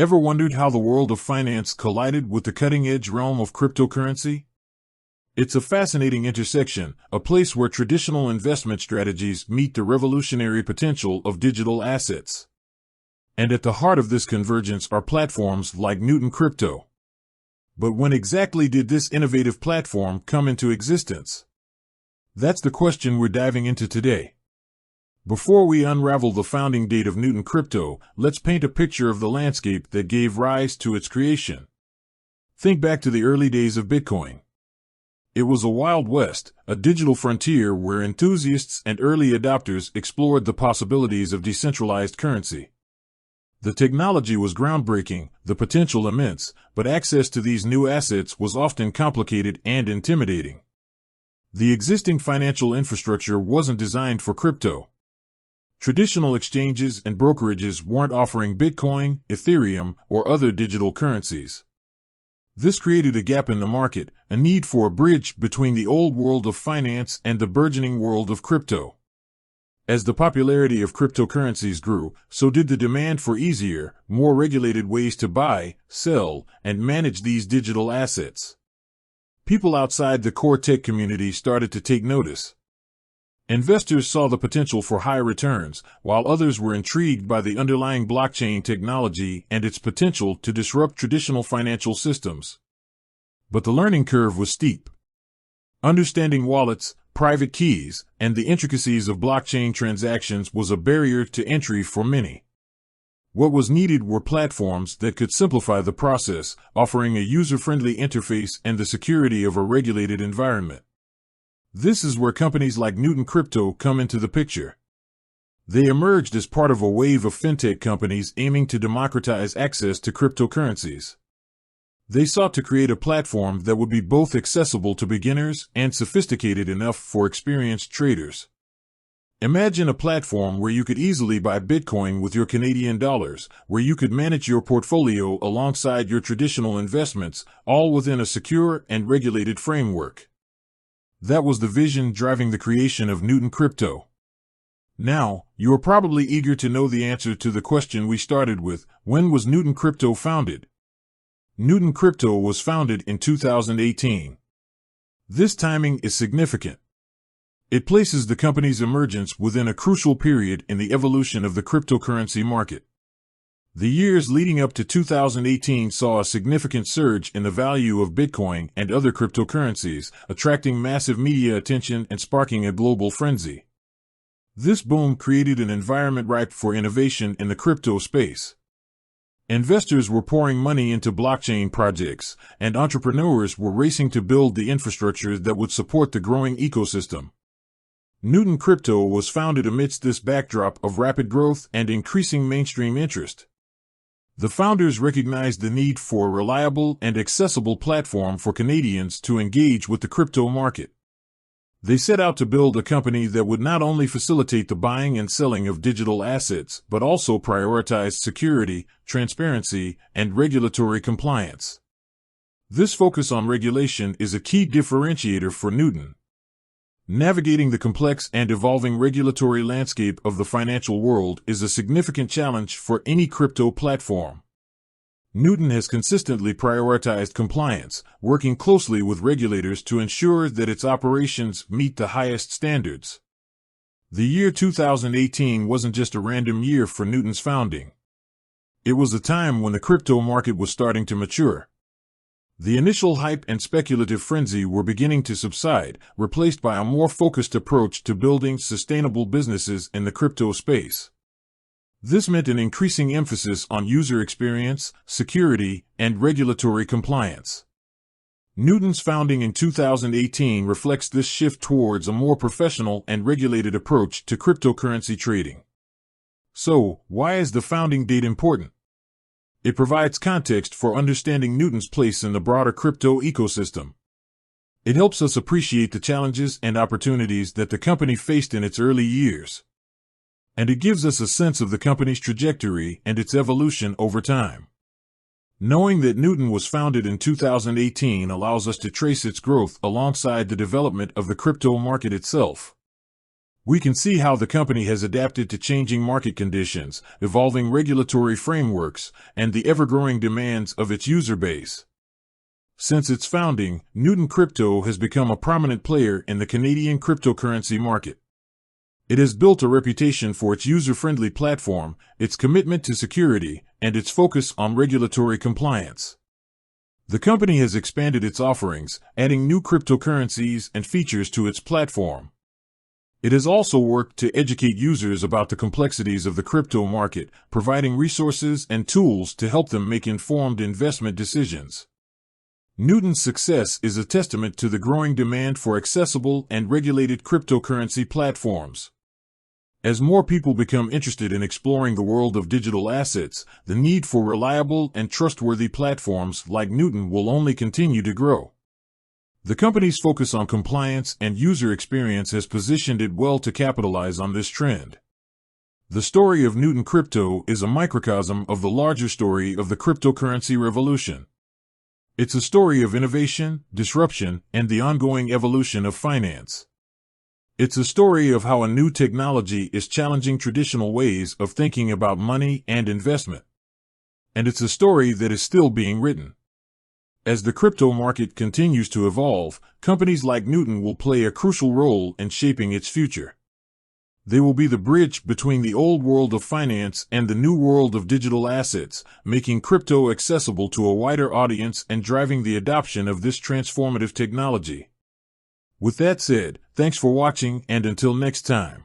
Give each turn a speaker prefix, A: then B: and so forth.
A: Ever wondered how the world of finance collided with the cutting-edge realm of cryptocurrency? It's a fascinating intersection, a place where traditional investment strategies meet the revolutionary potential of digital assets. And at the heart of this convergence are platforms like Newton Crypto. But when exactly did this innovative platform come into existence? That's the question we're diving into today. Before we unravel the founding date of Newton Crypto, let's paint a picture of the landscape that gave rise to its creation. Think back to the early days of Bitcoin. It was a Wild West, a digital frontier where enthusiasts and early adopters explored the possibilities of decentralized currency. The technology was groundbreaking, the potential immense, but access to these new assets was often complicated and intimidating. The existing financial infrastructure wasn't designed for crypto. Traditional exchanges and brokerages weren't offering Bitcoin, Ethereum, or other digital currencies. This created a gap in the market, a need for a bridge between the old world of finance and the burgeoning world of crypto. As the popularity of cryptocurrencies grew, so did the demand for easier, more regulated ways to buy, sell, and manage these digital assets. People outside the core tech community started to take notice. Investors saw the potential for high returns, while others were intrigued by the underlying blockchain technology and its potential to disrupt traditional financial systems. But the learning curve was steep. Understanding wallets, private keys, and the intricacies of blockchain transactions was a barrier to entry for many. What was needed were platforms that could simplify the process, offering a user-friendly interface and the security of a regulated environment. This is where companies like Newton Crypto come into the picture. They emerged as part of a wave of fintech companies aiming to democratize access to cryptocurrencies. They sought to create a platform that would be both accessible to beginners and sophisticated enough for experienced traders. Imagine a platform where you could easily buy Bitcoin with your Canadian dollars, where you could manage your portfolio alongside your traditional investments, all within a secure and regulated framework. That was the vision driving the creation of Newton Crypto. Now, you are probably eager to know the answer to the question we started with: when was Newton Crypto founded? Newton Crypto was founded in 2018. This timing is significant. It places the company's emergence within a crucial period in the evolution of the cryptocurrency market. The years leading up to 2018 saw a significant surge in the value of Bitcoin and other cryptocurrencies, attracting massive media attention and sparking a global frenzy. This boom created an environment ripe for innovation in the crypto space. Investors were pouring money into blockchain projects, and entrepreneurs were racing to build the infrastructure that would support the growing ecosystem. Newton Crypto was founded amidst this backdrop of rapid growth and increasing mainstream interest. The founders recognized the need for a reliable and accessible platform for Canadians to engage with the crypto market. They set out to build a company that would not only facilitate the buying and selling of digital assets, but also prioritize security, transparency, and regulatory compliance. This focus on regulation is a key differentiator for Newton. Navigating the complex and evolving regulatory landscape of the financial world is a significant challenge for any crypto platform. Newton has consistently prioritized compliance, working closely with regulators to ensure that its operations meet the highest standards. The year 2018 wasn't just a random year for Newton's founding. It was a time when the crypto market was starting to mature. The initial hype and speculative frenzy were beginning to subside, replaced by a more focused approach to building sustainable businesses in the crypto space. This meant an increasing emphasis on user experience, security, and regulatory compliance. Newton's founding in 2018 reflects this shift towards a more professional and regulated approach to cryptocurrency trading. So, why is the founding date important? It provides context for understanding Newton's place in the broader crypto ecosystem. It helps us appreciate the challenges and opportunities that the company faced in its early years. And it gives us a sense of the company's trajectory and its evolution over time. Knowing that Newton was founded in 2018 allows us to trace its growth alongside the development of the crypto market itself. We can see how the company has adapted to changing market conditions, evolving regulatory frameworks, and the ever-growing demands of its user base. Since its founding, Newton Crypto has become a prominent player in the Canadian cryptocurrency market. It has built a reputation for its user-friendly platform, its commitment to security, and its focus on regulatory compliance. The company has expanded its offerings, adding new cryptocurrencies and features to its platform. It has also worked to educate users about the complexities of the crypto market, providing resources and tools to help them make informed investment decisions. Newton's success is a testament to the growing demand for accessible and regulated cryptocurrency platforms. As more people become interested in exploring the world of digital assets, the need for reliable and trustworthy platforms like Newton will only continue to grow. The company's focus on compliance and user experience has positioned it well to capitalize on this trend. The story of Newton Crypto is a microcosm of the larger story of the cryptocurrency revolution. It's a story of innovation, disruption, and the ongoing evolution of finance. It's a story of how a new technology is challenging traditional ways of thinking about money and investment. And it's a story that is still being written. As the crypto market continues to evolve, companies like Newton will play a crucial role in shaping its future. They will be the bridge between the old world of finance and the new world of digital assets, making crypto accessible to a wider audience and driving the adoption of this transformative technology. With that said, thanks for watching, and until next time.